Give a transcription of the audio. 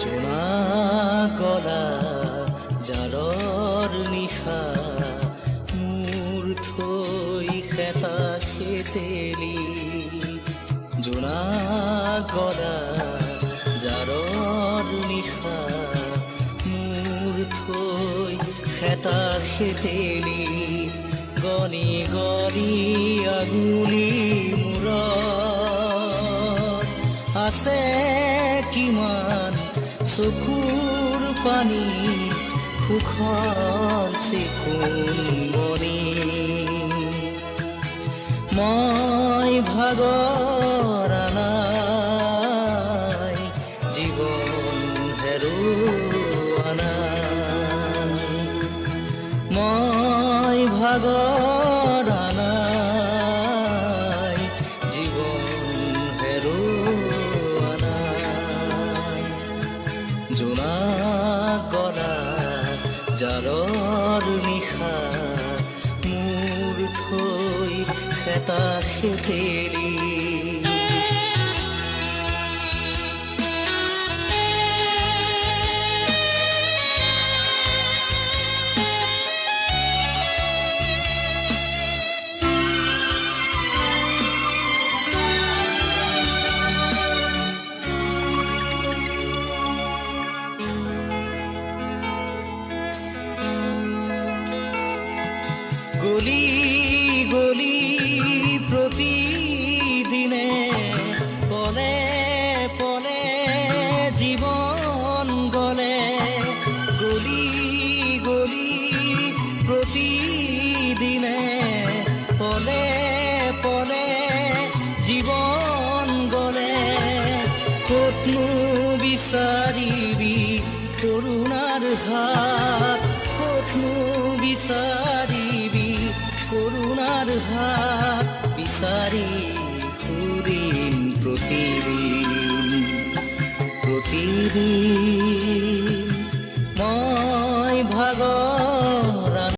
জোনা গলা জাৰৰ নিশা মোৰ থৈ খেতা খেতেলি জোনা গলা জাৰৰ নিশা মোৰ থৈ খেতা খেতেলি গনি গনি আগুলি মূৰত আছে কিমান চকুৰ পানী সুখৰ চিকুণ মনি মই ভাগৰা নাই জীৱন হেৰুৱা নাই মই ভাগৰা নাই জীৱন হেৰুৱা নাই জোনা গলা জাৰৰ নিশা মোৰ থৈ খেতা খেতেলি গলি গলি প্ৰতিদিনে পলে পলে জীৱন গলে গলি গলি প্ৰতিদিনে পলে পলে জীৱন গলে ক'তনো বিচাৰিবি কৰুণাৰ হাত ক'তনো বিচাৰিবি কৰুণাৰ হাত বিচাৰি ফুৰিম প্ৰতিদিন